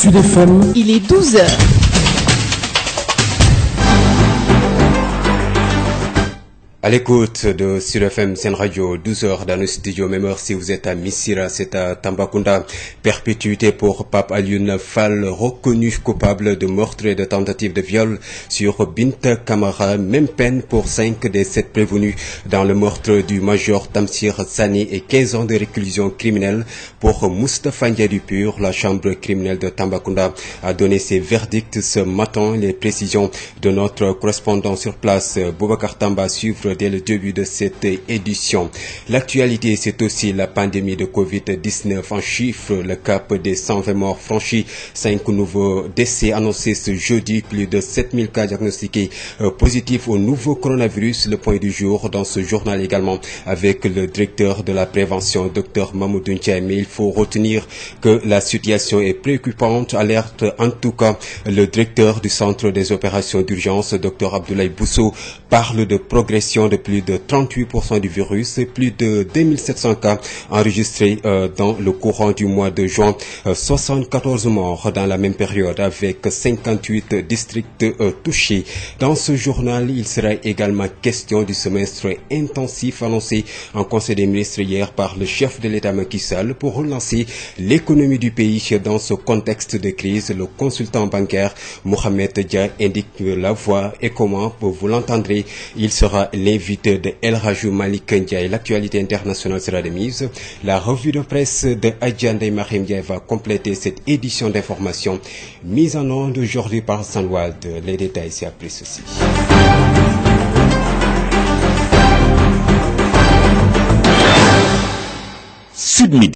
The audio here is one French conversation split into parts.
Sud FM. Il est 12h. À l'écoute de Sud FM Sen Radio, 12h dans le studio, même heure si vous êtes à Missira, c'est à Tambacounda. Perpétuité pour Pape Alioune Fall, reconnu coupable de meurtre et de tentative de viol sur Binta Camara. Même peine pour 5 des 7 prévenus dans le meurtre du major Tamsir Sané et 15 ans de réclusion criminelle pour Moustapha Ndiaye du Pur. La chambre criminelle de Tambacounda a donné ses verdicts ce matin. Les précisions de notre correspondant sur place, Boubacar Tamba, suivre dès le début de cette édition. L'actualité, c'est aussi la pandémie de Covid-19. En chiffres, le cap des 120 morts franchis, 5 nouveaux décès annoncés ce jeudi, plus de 7000 cas diagnostiqués positifs au nouveau coronavirus. Le point du jour dans ce journal également avec le directeur de la prévention, Dr Mamoudou Ndiaye. Mais il faut retenir que la situation est préoccupante, alerte en tout cas le directeur du centre des opérations d'urgence, Dr Abdoulaye Bousso, parle de progression de plus de 38% du virus, plus de 2700 cas enregistrés dans le courant du mois de juin, 74 morts dans la même période avec 58 districts touchés. Dans ce journal, il sera également question du semestre intensif annoncé en Conseil des ministres hier par le chef de l'État Macky Sall pour relancer l'économie du pays dans ce contexte de crise. Le consultant bancaire Mohamed Dia indique la voie et comment, vous l'entendrez, il sera l'invité de El Rajou Malik Ndiaye. L'actualité internationale sera de mise. La revue de presse de Adjandé Mahim Ndiaye va compléter cette édition d'information mise en onde aujourd'hui par Sanwald. Les détails c'est après ceci. Sud Midi.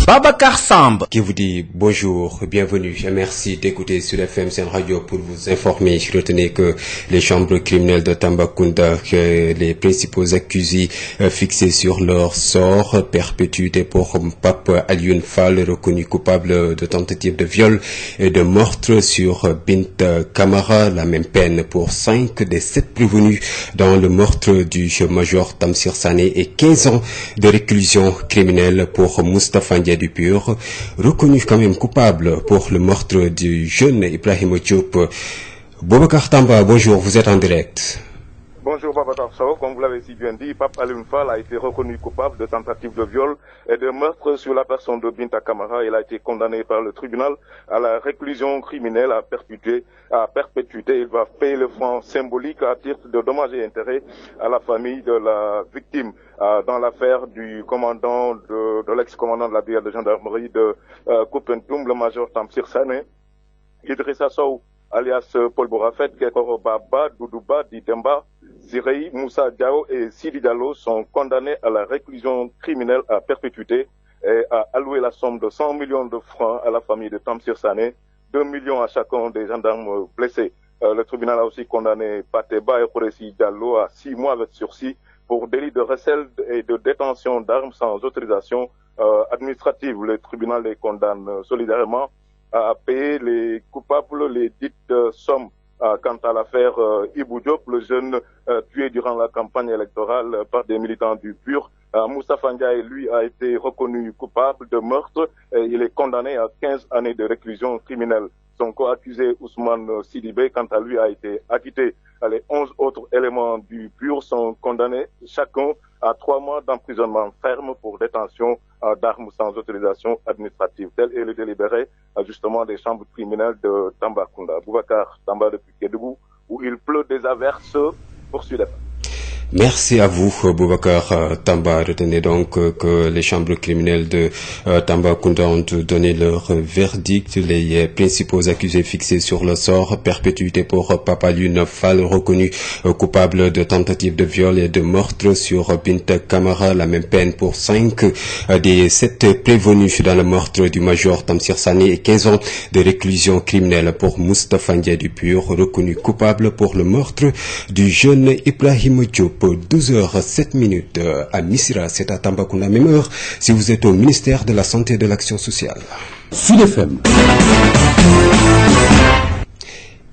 Babacar Samb qui vous dit bonjour, bienvenue et merci d'écouter Sud FM Sen Radio pour vous informer. Retenez que les chambres criminelles de Tambacounda, les principaux accusés fixés sur leur sort, perpétuité pour Pape Alioune Fall, reconnu coupable de tentative de viol et de meurtre sur Binta Camara, la même peine pour 5 des 7 prévenus dans le meurtre du major Tamsir Sané et 15 ans de réclusion criminelle pour Moustapha Ndiaye du Pur, reconnu quand même coupable pour le meurtre du jeune Ibrahim Diop. Boubacar Tamba, bonjour, vous êtes en direct. Bonjour Babacar Sao, comme vous l'avez si bien dit, Pape Alioune Fall a été reconnu coupable de tentative de viol et de meurtre sur la personne de Binta Camara. Il a été condamné par le tribunal à la réclusion criminelle à perpétuité. Il va payer le franc symbolique à titre de dommages et intérêts à la famille de la victime dans l'affaire du commandant de l'ex-commandant de la brigade de gendarmerie de Koupentoum, le major Tamsir Sané. Idrissa Sow, alias Paul Borafet, Kekoro Baba, Doudouba, Didemba, Zirei, Moussa Diao et Sidi Diallo sont condamnés à la réclusion criminelle à perpétuité et à allouer la somme de 100 millions de francs à la famille de Tamsir Sané, 2 millions à chacun des gendarmes blessés. Le tribunal a aussi condamné Pateba et Khouressi Diallo à 6 mois avec sursis pour délit de recel et de détention d'armes sans autorisation administrative. Le tribunal les condamne solidairement à payer les coupables les dites sommes. Quant à l'affaire Ibou Diop, le jeune tué durant la campagne électorale par des militants du PUR, Moustapha Ndiaye, lui, a été reconnu coupable de meurtre et il est condamné à 15 années de réclusion criminelle. Son co-accusé Ousmane Sidibé, quant à lui, a été acquitté. Les 11 autres éléments du PUR sont condamnés chacun à 3 mois d'emprisonnement ferme pour détention d'armes sans autorisation administrative. Tel est le délibéré justement des chambres criminelles de Tambacounda. Boubacar Tamba depuis Kédougou, où il pleut des averses pour Sud FM. Merci à vous, Boubacar Tamba. Retenez donc que les chambres criminelles de Tambacounda ont donné leur verdict. Les principaux accusés fixés sur le sort, perpétuité pour Pape Alioune Fall, reconnu coupable de tentative de viol et de meurtre sur Binta Camara, la même peine pour 5 des 7 prévenus dans le meurtre du major Tamsir Sané et 15 ans de réclusion criminelle pour Moustapha Ndiaye du Pur, reconnu coupable pour le meurtre du jeune Ibrahim Diop. 12h07 à Missira, c'est à Tambacounda, même heure si vous êtes au ministère de la Santé et de l'Action sociale. Sud FM.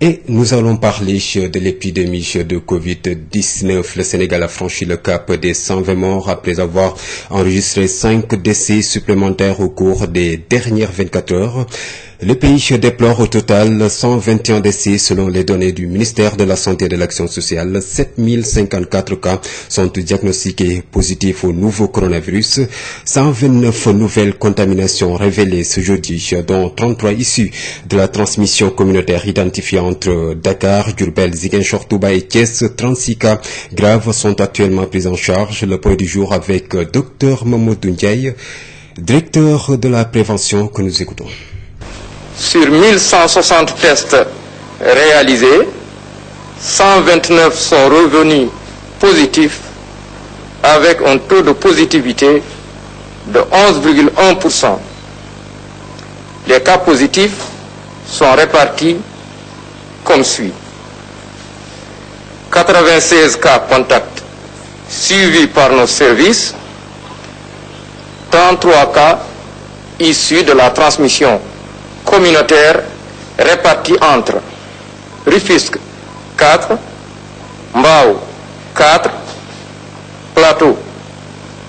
Et nous allons parler de l'épidémie de Covid-19. Le Sénégal a franchi le cap des 120 morts après avoir enregistré 5 décès supplémentaires au cours des dernières 24 heures. Le pays déplore au total 121 décès selon les données du ministère de la Santé et de l'Action sociale. 7054 cas sont diagnostiqués positifs au nouveau coronavirus. 129 nouvelles contaminations révélées ce jeudi, dont 33 issues de la transmission communautaire identifiée entre Dakar, Diourbel, Ziguinchor, Touba et Thiès. 36 cas graves sont actuellement pris en charge. Le point du jour avec Dr Mamadou Ndiaye, directeur de la prévention, que nous écoutons. Sur 1160 tests réalisés, 129 sont revenus positifs avec un taux de positivité de 11,1%. Les cas positifs sont répartis comme suit. 96 cas contacts suivis par nos services, 33 cas issus de la transmission communautaire répartis entre Rufisque 4, Mbao 4, Plateau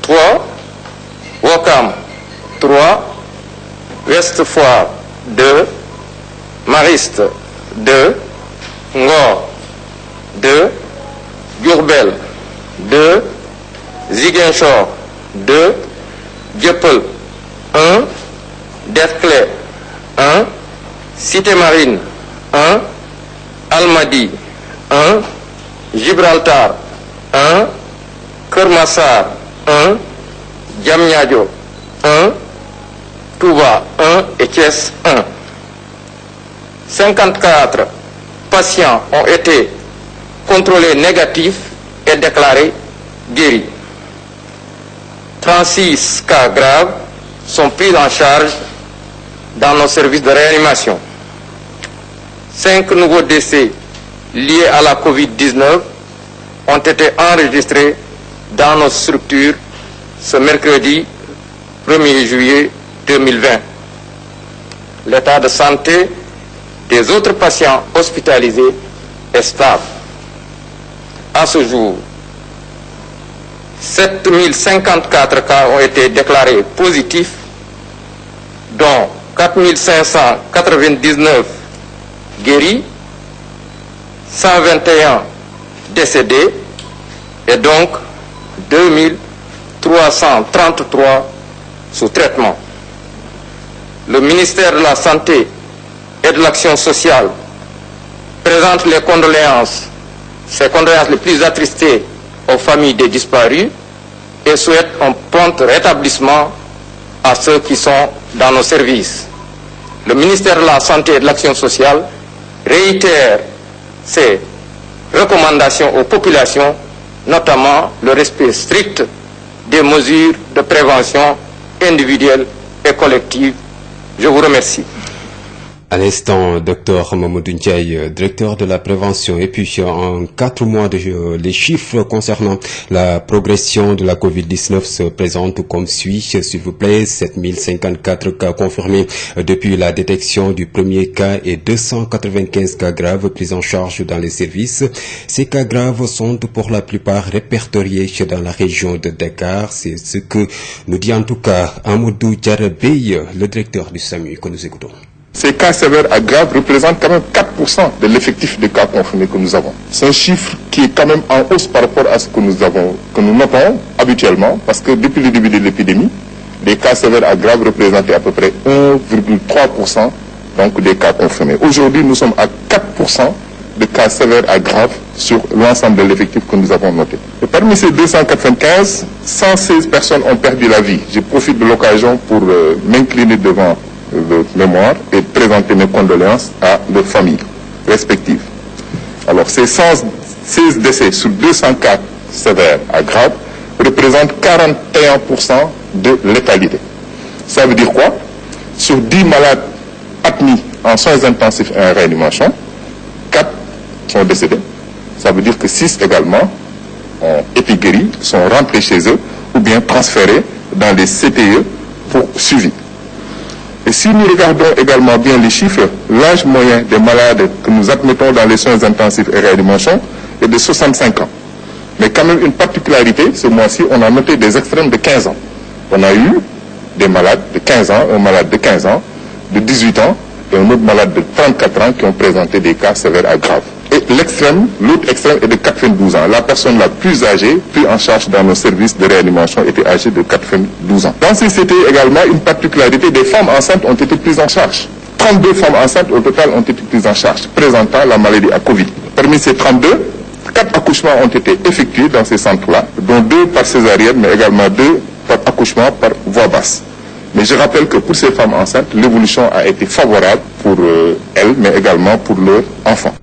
3, Ouakam 3, Ouest Foire 2, Mariste 2, Ngor 2, Diourbel 2, Ziguinchor 2, Dieuppeul 1, Derklé 1, Cité Marine 1, Almadies 1, Gibraltar 1, Keur Massar 1, Diamniadio 1, Touba 1 et Thiès 1. 54 patients ont été contrôlés négatifs et déclarés guéris. 36 cas graves sont pris en charge dans nos services de réanimation. 5 nouveaux décès liés à la Covid-19 ont été enregistrés dans nos structures ce mercredi 1er juillet 2020. L'état de santé des autres patients hospitalisés est stable. À ce jour, 7054 cas ont été déclarés positifs, dont 4599 guéris, 121 décédés et donc 2333 sous traitement. Le ministère de la Santé et de l'Action sociale présente ses condoléances les plus attristées aux familles des disparus et souhaite un prompt rétablissement à ceux qui sont dans nos services. Le ministère de la Santé et de l'Action sociale réitère ses recommandations aux populations, notamment le respect strict des mesures de prévention individuelle et collective. Je vous remercie. À l'instant, Dr Mamadou Ndiaye, directeur de la prévention. Et puis, en 4 mois, les chiffres concernant la progression de la Covid-19 se présentent comme suit. S'il vous plaît, 7054 cas confirmés depuis la détection du premier cas et 295 cas graves pris en charge dans les services. Ces cas graves sont pour la plupart répertoriés dans la région de Dakar. C'est ce que nous dit en tout cas Amadou Diarabey, le directeur du SAMU, que nous écoutons. Ces cas sévères à graves représentent quand même 4% de l'effectif de cas confirmés que nous avons. C'est un chiffre qui est quand même en hausse par rapport à ce que nous notons habituellement, parce que depuis le début de l'épidémie, les cas sévères à graves représentaient à peu près 1,3% donc des cas confirmés. Aujourd'hui, nous sommes à 4% de cas sévères à graves sur l'ensemble de l'effectif que nous avons noté. Et parmi ces 295, 116 personnes ont perdu la vie. Je profite de l'occasion pour m'incliner devant de mémoire et présenter mes condoléances à leurs familles respectives. Alors, ces 116 décès sur 200 cas sévères à graves représentent 41% de létalité. Ça veut dire quoi? Sur 10 malades admis en soins intensifs et en réanimation, 4 sont décédés. Ça veut dire que 6 également ont été guéris, sont rentrés chez eux ou bien transférés dans les CTE pour suivi. Et si nous regardons également bien les chiffres, l'âge moyen des malades que nous admettons dans les soins intensifs et réanimation est de 65 ans. Mais quand même une particularité, ce mois-ci, on a noté des extrêmes de 15 ans. On a eu des malades de 15 ans, un malade de 15 ans, de 18 ans et un autre malade de 34 ans qui ont présenté des cas sévères à graves. Et l'autre extrême est de 92 ans. La personne la plus âgée, prise en charge dans nos services de réanimation, était âgée de 92 ans. Dans ces CT également, une particularité, des femmes enceintes ont été prises en charge. 32 femmes enceintes au total ont été prises en charge, présentant la maladie à Covid. Parmi ces 32, 4 accouchements ont été effectués dans ces centres-là, dont 2 par césarienne, mais également 2 par accouchement par voie basse. Mais je rappelle que pour ces femmes enceintes, l'évolution a été favorable pour elles, mais également pour leurs enfants.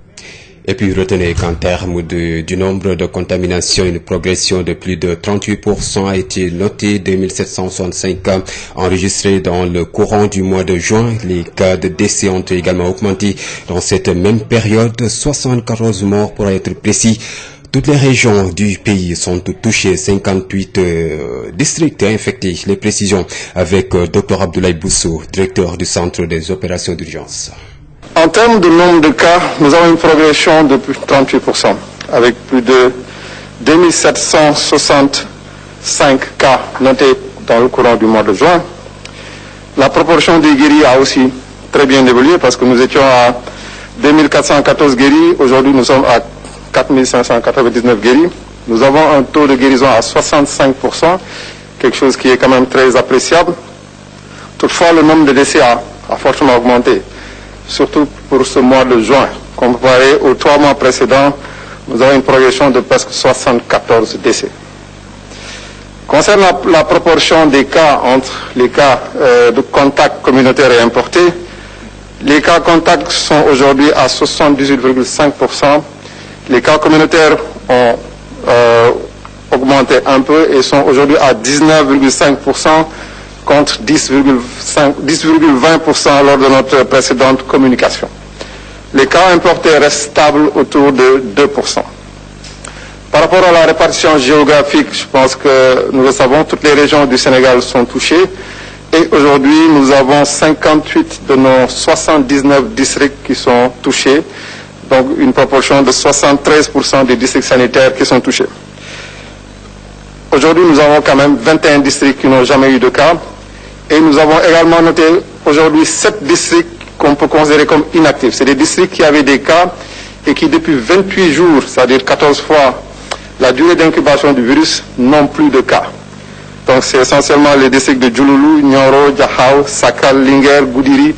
Et puis retenez qu'en termes du nombre de contaminations, une progression de plus de 38% a été notée, 2765 cas enregistrés dans le courant du mois de juin. Les cas de décès ont également augmenté dans cette même période, 74 morts pour être précis. Toutes les régions du pays sont touchées, 58 districts infectés. Les précisions avec Dr Abdoulaye Bousso, directeur du centre des opérations d'urgence. En termes de nombre de cas, nous avons une progression de plus de 38%, avec plus de 2765 cas notés dans le courant du mois de juin. La proportion des guéris a aussi très bien évolué parce que nous étions à 2414 guéris, aujourd'hui nous sommes à 4599 guéris. Nous avons un taux de guérison à 65%, quelque chose qui est quand même très appréciable. Toutefois, le nombre de décès a fortement augmenté, surtout pour ce mois de juin. Comparé aux 3 mois précédents, nous avons une progression de presque 74 décès. Concernant la proportion des cas entre les cas de contact communautaire et importé, les cas contacts sont aujourd'hui à 78,5%. Les cas communautaires ont augmenté un peu et sont aujourd'hui à 19,5% contre 10,20% lors de notre précédente communication. Les cas importés restent stables autour de 2%. Par rapport à la répartition géographique, je pense que nous le savons, toutes les régions du Sénégal sont touchées et aujourd'hui nous avons 58 de nos 79 districts qui sont touchés, donc une proportion de 73% des districts sanitaires qui sont touchés. Aujourd'hui nous avons quand même 21 districts qui n'ont jamais eu de cas et nous avons également noté aujourd'hui 7 districts qu'on peut considérer comme inactifs. C'est des districts qui avaient des cas et qui depuis 28 jours, c'est-à-dire 14 fois la durée d'incubation du virus, n'ont plus de cas. Donc c'est essentiellement les districts de Djouloulou, Nioro, Diakhao, Sakal, Linguère, Goudiri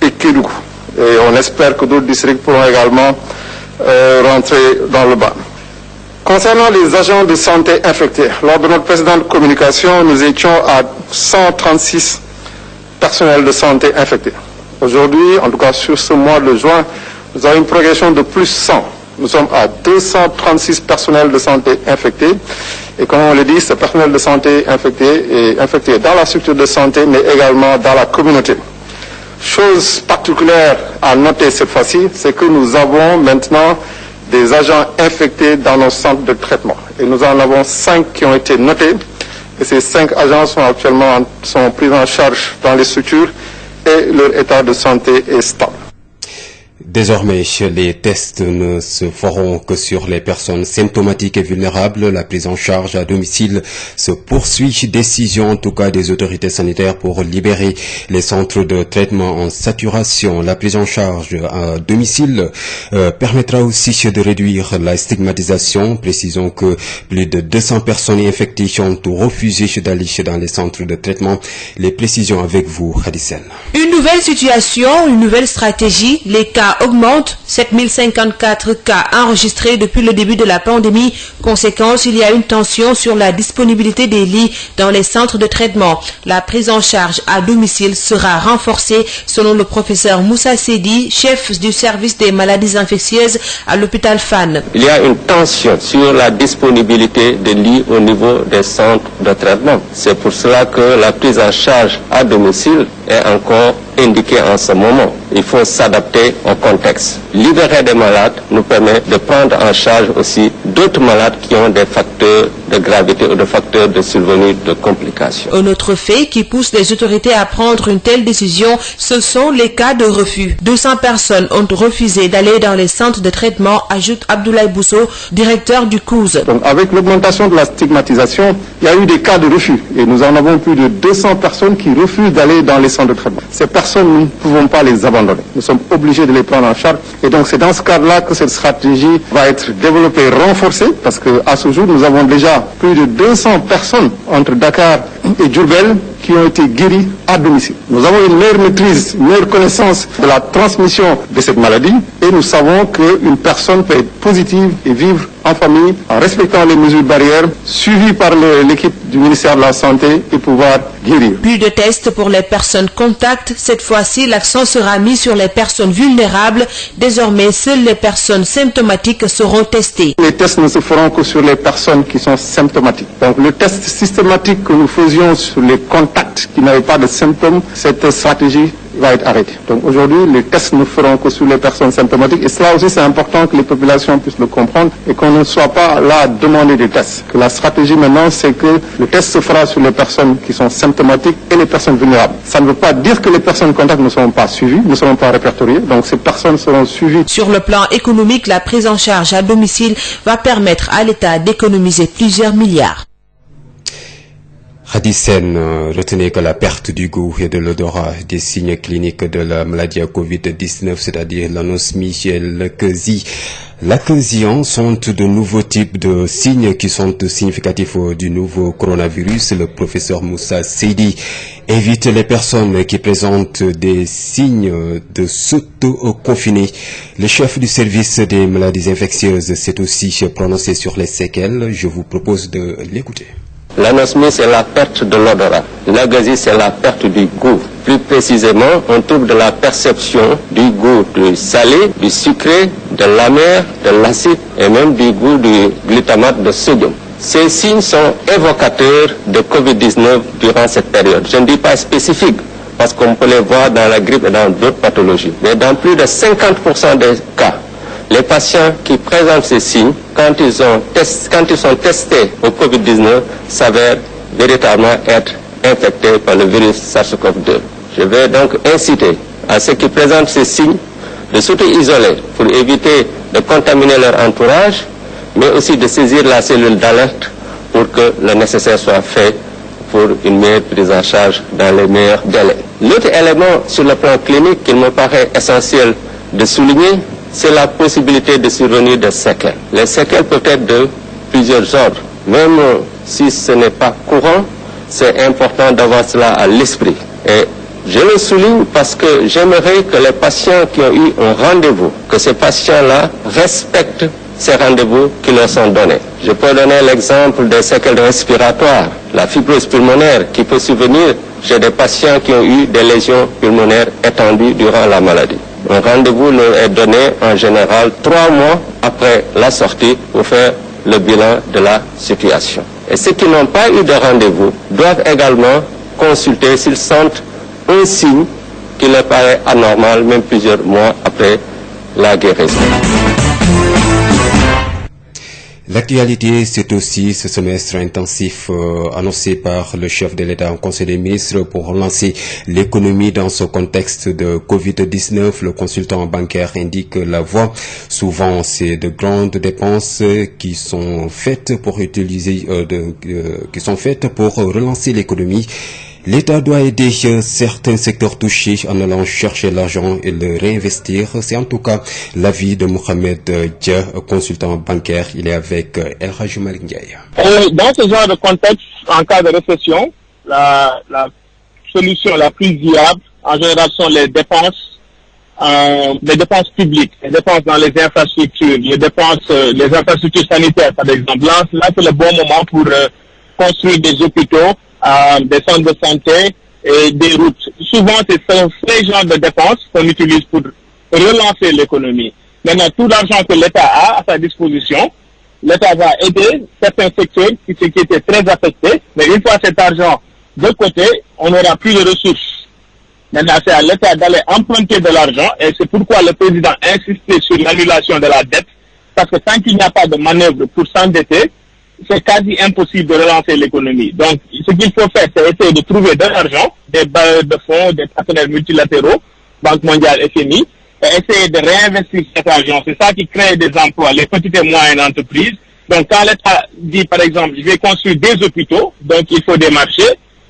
et Kédougou. Et on espère que d'autres districts pourront également rentrer dans le bas. Concernant les agents de santé infectés, lors de notre précédente communication, nous étions à 136 personnels de santé infectés. Aujourd'hui, en tout cas sur ce mois de juin, nous avons une progression de plus 100. Nous sommes à 236 personnels de santé infectés. Et comme on le dit, ce personnel de santé infecté est infecté dans la structure de santé, mais également dans la communauté. Chose particulière à noter cette fois-ci, c'est que nous avons maintenant des agents infectés dans nos centres de traitement. Et nous en avons 5 qui ont été notés. Et ces 5 agents sont actuellement pris en charge dans les structures et leur état de santé est stable. Désormais, les tests ne se feront que sur les personnes symptomatiques et vulnérables. La prise en charge à domicile se poursuit. Décision en tout cas des autorités sanitaires pour libérer les centres de traitement en saturation. La prise en charge à domicile permettra aussi de réduire la stigmatisation. Précisons que plus de 200 personnes infectées ont refusé d'aller dans les centres de traitement. Les précisions avec vous, Khadisen. Une nouvelle situation, une nouvelle stratégie. Les cas augmente, 7054 cas enregistrés depuis le début de la pandémie. Conséquence, il y a une tension sur la disponibilité des lits dans les centres de traitement. La prise en charge à domicile sera renforcée selon le professeur Moussa Sedi, chef du service des maladies infectieuses à l'hôpital Fann. Il y a une tension sur la disponibilité des lits au niveau des centres de traitement. C'est pour cela que la prise en charge à domicile est encore indiquée en ce moment. Il faut s'adapter au contexte. Libérer des malades nous permet de prendre en charge aussi d'autres malades qui ont des facteurs de gravité ou de facteurs de survenue de complications. Un autre fait qui pousse les autorités à prendre une telle décision, ce sont les cas de refus. 200 personnes ont refusé d'aller dans les centres de traitement, ajoute Abdoulaye Bousso, directeur du COUS. Donc avec l'augmentation de la stigmatisation, il y a eu des cas de refus et nous en avons plus de 200 personnes qui refusent d'aller dans les centres de traitement. Ces personnes, nous ne pouvons pas les abandonner. Nous sommes obligés de les prendre en charge et donc c'est dans ce cadre-là que cette stratégie va être développée, renforcée, parce qu'à ce jour, nous avons déjà plus de 200 personnes entre Dakar et Diourbel qui ont été guéris à domicile. Nous avons une meilleure maîtrise, une meilleure connaissance de la transmission de cette maladie et nous savons qu'une personne peut être positive et vivre en famille en respectant les mesures barrières, suivies par l'équipe du ministère de la Santé et pouvoir guérir. Plus de tests pour les personnes contacts. Cette fois-ci, l'accent sera mis sur les personnes vulnérables. Désormais, seules les personnes symptomatiques seront testées. Les tests ne se feront que sur les personnes qui sont symptomatiques. Donc le test systématique que nous faisions sur les contacts qui n'avaient pas de symptômes, cette stratégie va être arrêtée. Donc aujourd'hui, les tests ne feront que sur les personnes symptomatiques. Et cela aussi, c'est important que les populations puissent le comprendre et qu'on ne soit pas là à demander des tests. Que la stratégie maintenant, c'est que le test se fera sur les personnes qui sont symptomatiques et les personnes vulnérables. Ça ne veut pas dire que les personnes contacts ne seront pas suivies, ne seront pas répertoriées. Donc ces personnes seront suivies. Sur le plan économique, la prise en charge à domicile va permettre à l'État d'économiser plusieurs milliards. Hadisen, retenez que la perte du goût et de l'odorat des signes cliniques de la maladie à Covid-19, c'est-à-dire l'anosmie et l'acquisition, sont de nouveaux types de signes qui sont significatifs du nouveau coronavirus. Le professeur Moussa Seydi invite les personnes qui présentent des signes de s'auto-confiner. Le chef du service des maladies infectieuses s'est aussi prononcé sur les séquelles. Je vous propose de l'écouter. L'anosmie, c'est la perte de l'odorat. L'agasie, c'est la perte du goût. Plus précisément, on trouve de la perception du goût du salé, du sucré, de l'amer, de l'acide et même du goût du glutamate de sodium. Ces signes sont évocateurs de Covid-19 durant cette période. Je ne dis pas spécifique, parce qu'on peut les voir dans la grippe et dans d'autres pathologies. Mais dans plus de 50% des cas, les patients qui présentent ces signes, quand ils sont testés au Covid-19, s'avèrent véritablement être infectés par le virus SARS-CoV-2. Je vais donc inciter à ceux qui présentent ces signes de s'auto-isoler pour éviter de contaminer leur entourage, mais aussi de saisir la cellule d'alerte pour que le nécessaire soit fait pour une meilleure prise en charge dans les meilleurs délais. L'autre élément sur le plan clinique qu'il me paraît essentiel de souligner, c'est la possibilité de survenir de séquelles. Les séquelles peuvent être de plusieurs ordres. Même si ce n'est pas courant, c'est important d'avoir cela à l'esprit. Et je le souligne parce que j'aimerais que les patients qui ont eu un rendez-vous, que ces patients-là respectent ces rendez-vous qui leur sont donnés. Je peux donner l'exemple des séquelles respiratoires, la fibrose pulmonaire qui peut survenir chez des patients qui ont eu des lésions pulmonaires étendues durant la maladie. Un rendez-vous leur est donné en général 3 mois après la sortie pour faire le bilan de la situation. Et ceux qui n'ont pas eu de rendez-vous doivent également consulter s'ils sentent un signe qui leur paraît anormal, même plusieurs mois après la guérison. L'actualité, c'est aussi ce semestre intensif annoncé par le chef de l'État en Conseil des ministres pour relancer l'économie dans ce contexte de Covid-19. Le consultant bancaire indique la voie. Souvent, c'est de grandes dépenses qui sont faites pour relancer l'économie. L'État doit aider certains secteurs touchés en allant chercher l'argent et le réinvestir. C'est en tout cas l'avis de Mohamed Dia, consultant bancaire. Il est avec El Hadji Malick Ndiaye. Dans ce genre de contexte, en cas de récession, la solution la plus viable, en général, sont les dépenses publiques, les dépenses dans les infrastructures, les infrastructures sanitaires, par exemple. Là, c'est le bon moment pour construire des hôpitaux, des centres de santé et des routes. Souvent, c'est ce genre de dépenses qu'on utilise pour relancer l'économie. Maintenant, tout l'argent que l'État a à sa disposition, l'État va aider certains secteurs qui étaient très affectés, mais une fois cet argent de côté, on n'aura plus de ressources. Maintenant, c'est à l'État d'aller emprunter de l'argent et c'est pourquoi le président a insisté sur l'annulation de la dette, parce que tant qu'il n'y a pas de manœuvre pour s'endetter, c'est quasi impossible de relancer l'économie. Donc, ce qu'il faut faire, c'est essayer de trouver de l'argent, des bailleurs de fonds, des partenaires multilatéraux, Banque mondiale, FMI, et essayer de réinvestir cet argent. C'est ça qui crée des emplois, les petites et moyennes entreprises. Donc, quand l'État dit, par exemple, je vais construire des hôpitaux, donc il faut des marchés,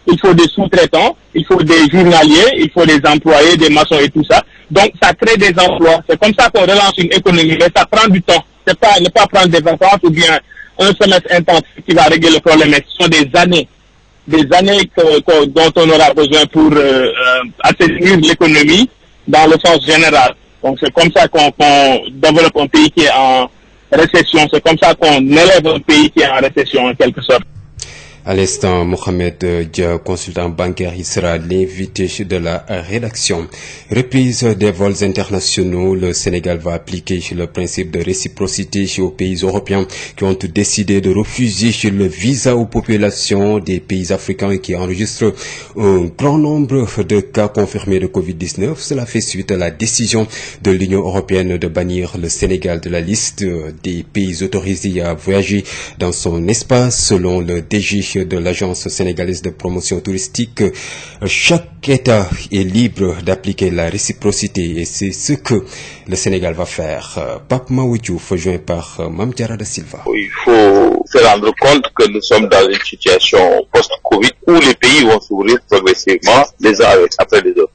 il faut des sous-traitants, il faut des journaliers, il faut des employés, des maçons et tout ça. Donc, ça crée des emplois. C'est comme ça qu'on relance une économie, mais ça prend du temps. C'est pas, ne pas prendre des vacances ou bien un semestre intensif qui va régler le problème, mais ce sont des années dont on aura besoin pour assainir l'économie dans le sens général. Donc, c'est comme ça qu'on développe un pays qui est en récession. C'est comme ça qu'on élève un pays qui est en récession, en quelque sorte. À l'instant, Mohamed Dia, consultant bancaire, il sera l'invité de la rédaction. Reprise des vols internationaux, le Sénégal va appliquer le principe de réciprocité aux pays européens qui ont décidé de refuser le visa aux populations des pays africains qui enregistrent un grand nombre de cas confirmés de Covid-19. Cela fait suite à la décision de l'Union européenne de bannir le Sénégal de la liste des pays autorisés à voyager dans son espace, selon le DG de l'Agence sénégalaise de promotion touristique. Chaque État est libre d'appliquer la réciprocité et c'est ce que le Sénégal va faire. Pape Maoudiouf, joint par Mame Diarra Da Silva. Il faut se rendre compte que nous sommes dans une situation post-Covid où les pays vont s'ouvrir progressivement les uns après les autres.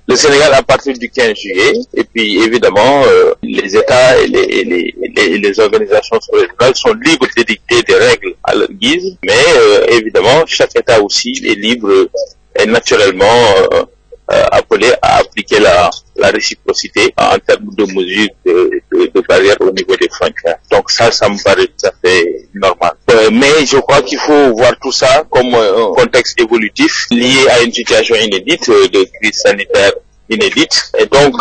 Le Sénégal à partir du 15 juillet, et puis évidemment les États et les organisations internationales sont libres d'édicter des règles à leur guise, mais évidemment chaque État aussi est libre et naturellement appelé à appliquer la réciprocité en termes de mesures de barrières au niveau des frontières. Donc ça me paraît tout à fait normal. Mais je crois qu'il faut voir tout ça comme un contexte évolutif lié à une situation inédite de crise sanitaire inédite. Et donc,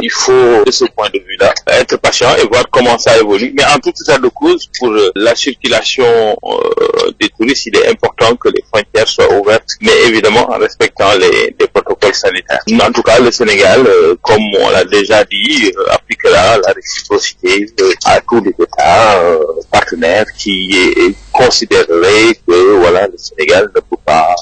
il faut, de ce point de vue-là, être patient et voir comment ça évolue. Mais en tout état de cause, pour la circulation des touristes, il est important que les frontières soient ouvertes, mais évidemment en respectant les protocoles sanitaires. En tout cas, le Sénégal, comme on l'a déjà dit, appliquera la réciprocité à tous les États partenaires qui considéreraient que voilà, le Sénégal ne peut pas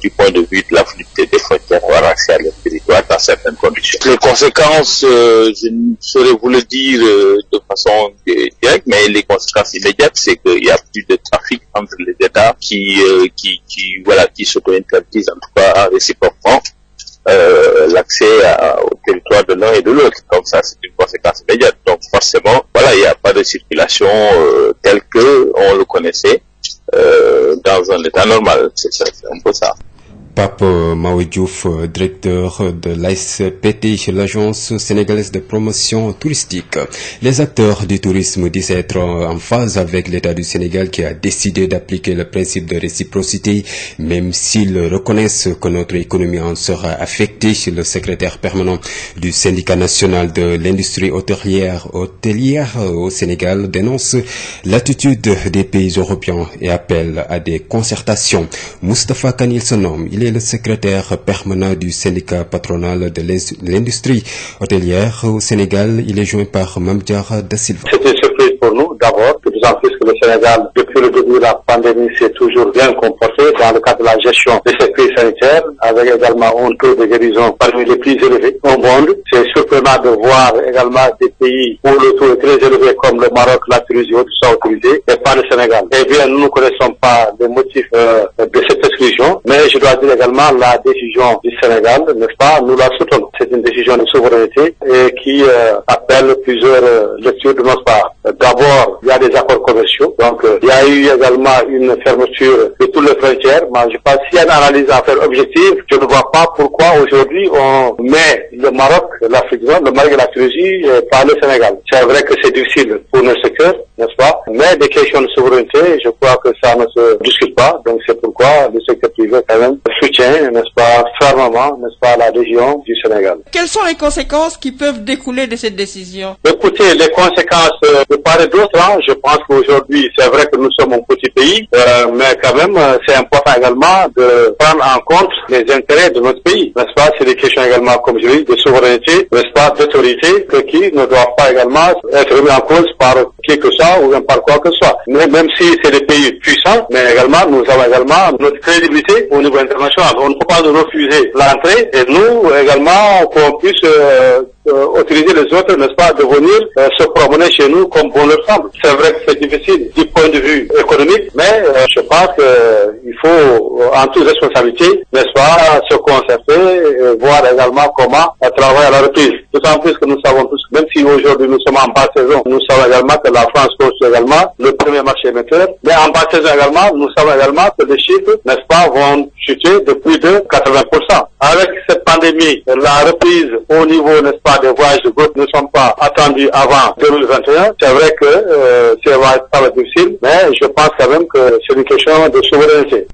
du point de vue de la fluidité des frontières avoir accès à leur territoire dans certaines conditions. Les conséquences, je ne saurais vous le dire de façon directe, mais les conséquences immédiates, c'est qu'il y a plus de trafic entre les États qui s'auto-interdisent en tout cas réciproquement l'accès au territoire de l'un et de l'autre. Donc ça, c'est une conséquence immédiate. Donc forcément, voilà, il n'y a pas de circulation telle que on le connaissait dans un état normal. C'est un peu ça. Pape Maoudiouf, directeur de l'ASPT, l'Agence sénégalaise de promotion touristique. Les acteurs du tourisme disent être en phase avec l'État du Sénégal qui a décidé d'appliquer le principe de réciprocité, même s'ils reconnaissent que notre économie en sera affectée. Le secrétaire permanent du syndicat national de l'industrie hôtelière au Sénégal dénonce l'attitude des pays européens et appelle à des concertations. Moustapha Kanil se nomme. Il est le secrétaire permanent du syndicat patronal de l'industrie hôtelière au Sénégal. Il est joint par Mame Diarra Da Silva. C'est une surprise pour nous d'abord, d'autant plus que le Sénégal, depuis le début de la pandémie, s'est toujours bien comporté dans le cadre de la gestion de cette crise sanitaire, avec également un taux de guérison parmi les plus élevés au monde. C'est surprenant de voir également des pays où le taux est très élevé comme le Maroc, la Tunisie, tout ça autorisé, et pas le Sénégal. Eh bien, nous ne connaissons pas les motifs de cette exclusion, mais je dois dire également la décision du Sénégal, n'est-ce pas, nous la soutenons. C'est une décision de souveraineté et qui appelle plusieurs lectures de notre part. D'abord, il y a des accords commerciaux, donc il y a eu également une fermeture de toutes les frontières. Mais je pense qu'il y a une analyse à faire objective. Je ne vois pas pourquoi aujourd'hui on met le Maroc, l'Afrique du Nord, le Maroc et la Tunisie par le Sénégal. C'est vrai que c'est difficile pour nos secteurs, n'est-ce pas, mais des questions de souveraineté, je crois que ça ne se discute pas. Donc c'est pourquoi le secteur privé quand même soutient, n'est-ce pas, fermement, n'est-ce pas, la région du Sénégal. Quelles sont les conséquences qui peuvent découler de cette décision? Écoutez, les conséquences de part et d'autre, je pense qu'aujourd'hui aujourd'hui, c'est vrai que nous sommes un petit pays, mais quand même, c'est important également de prendre en compte les intérêts de notre pays, n'est-ce pas? C'est des questions également, comme je dis, de souveraineté, n'est-ce pas, d'autorité, qui ne doivent pas également être remis en cause par qui que ce soit ou même par quoi que ce soit. Mais même si c'est des pays puissants, mais également, nous avons également notre crédibilité au niveau international. On ne peut pas nous refuser l'entrée et nous également qu'on puisse autoriser les autres, n'est-ce pas, de venir se promener chez nous comme bon leur semble. C'est vrai que c'est difficile du point de vue économique, mais je pense qu'il faut, en toute responsabilité, n'est-ce pas, se concerter et voir également comment travailler à la reprise. D'autant plus que nous savons tous, même si aujourd'hui nous sommes en basse saison, nous savons également que la France constitue également le premier marché émetteur, mais en basse saison également, nous savons également que les chiffres, n'est-ce pas, vont chuter de plus de 80%. Avec cette pandémie, la reprise au niveau, n'est-ce pas, des voyages de groupe ne sont pas attendus avant 2021. C'est vrai que ça va être difficile, mais je pense quand même que c'est une question de souveraineté.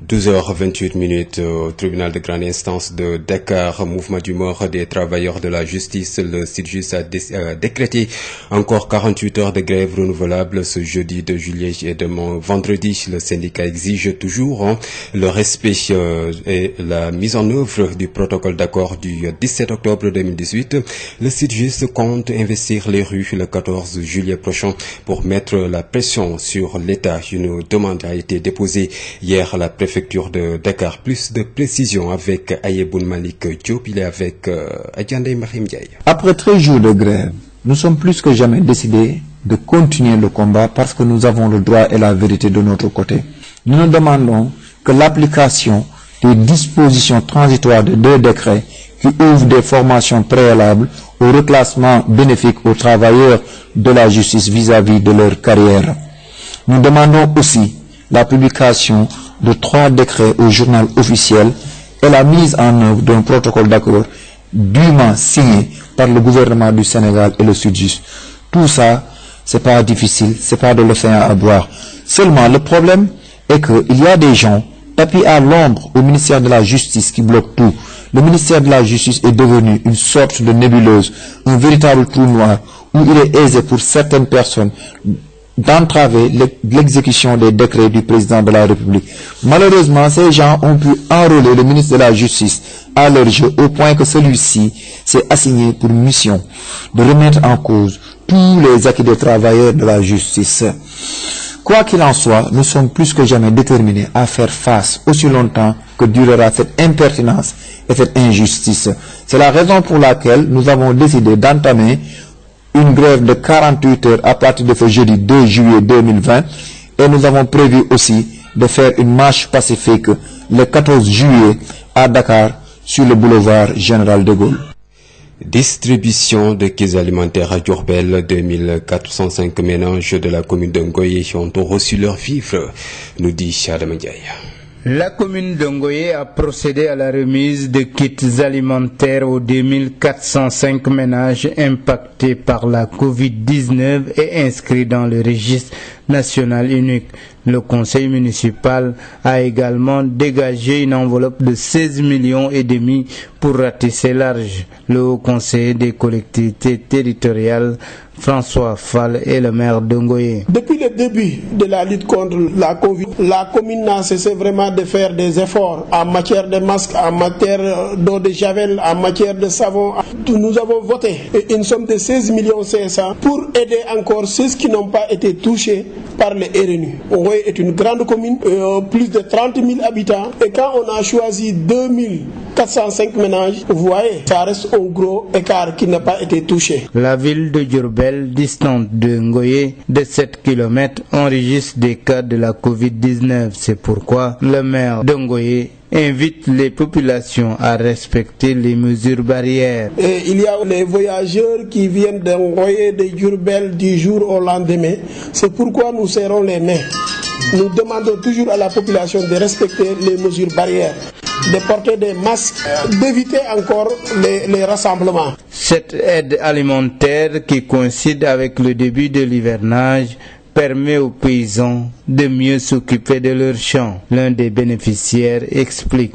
12h28 au tribunal de grande instance de Dakar, mouvement d'humeur des travailleurs de la justice. Le SYTJUST a décrété encore 48 heures de grève renouvelable ce jeudi 2 juillet et demain vendredi. Le syndicat exige toujours le respect et la mise en œuvre du protocole d'accord du 17 octobre 2018. Le SYTJUST compte investir les rues le 14 juillet prochain pour mettre la pression sur l'État. Une demande a été déposée hier à la préfecture de Dakar. Plus de précisions avec Ayeboun Malik Diop. Il est avec Adjandé Mahim Diaye. Après 13 jours de grève, nous sommes plus que jamais décidés de continuer le combat parce que nous avons le droit et la vérité de notre côté. Nous ne demandons que l'application des dispositions transitoires de 2 décrets qui ouvrent des formations préalables au reclassement bénéfique aux travailleurs de la justice vis-à-vis de leur carrière. Nous demandons aussi la publication de 3 décrets au journal officiel et la mise en œuvre d'un protocole d'accord dûment signé par le gouvernement du Sénégal et le SYTJUST. Tout ça, c'est pas difficile, c'est pas de l'océan à boire. Seulement, le problème est qu'il y a des gens tapis à l'ombre au ministère de la Justice qui bloquent tout. Le ministère de la Justice est devenu une sorte de nébuleuse, un véritable trou noir où il est aisé pour certaines personnes d'entraver l'exécution des décrets du président de la République. Malheureusement, ces gens ont pu enrôler le ministre de la Justice à leur jeu au point que celui-ci s'est assigné pour mission de remettre en cause tous les acquis des travailleurs de la justice. Quoi qu'il en soit, nous sommes plus que jamais déterminés à faire face aussi longtemps que durera cette impertinence et cette injustice. C'est la raison pour laquelle nous avons décidé d'entamer une grève de 48 heures à partir de ce jeudi 2 juillet 2020 et nous avons prévu aussi de faire une marche pacifique le 14 juillet à Dakar sur le boulevard Général de Gaulle. Distribution de kits alimentaires à Diourbel. 2405 ménages de la commune de Ngoye ont reçu leurs vivres, nous dit Adam Ndiaye. La commune de Ngoye a procédé à la remise de kits alimentaires aux 2405 ménages impactés par la Covid-19 et inscrits dans le registre national unique. Le conseil municipal a également dégagé une enveloppe de 16,5 millions pour ratisser large. Le haut conseiller des collectivités territoriales, François Fall, est le maire de Ngoye. Depuis le début de la lutte contre la Covid, la commune n'a cessé vraiment de faire des efforts en matière de masques, en matière d'eau de javel, en matière de savon. Nous avons voté une somme de 16,5 millions pour aider encore ceux qui n'ont pas été touchés par les RNU. Ngoye est une grande commune, plus de 30 000 habitants, et quand on a choisi 2405 ménages, vous voyez, ça reste un gros écart qui n'a pas été touché. La ville de Diourbel, distante de Ngoye de 7 km, enregistre des cas de la Covid-19. C'est pourquoi le maire de Ngoye invite les populations à respecter les mesures barrières. Et il y a les voyageurs qui viennent de Ngoye, de Diourbel du jour au lendemain. C'est pourquoi nous serrons les mains. Nous demandons toujours à la population de respecter les mesures barrières, de porter des masques, d'éviter encore les rassemblements. Cette aide alimentaire qui coïncide avec le début de l'hivernage permet aux paysans de mieux s'occuper de leurs champs. L'un des bénéficiaires explique.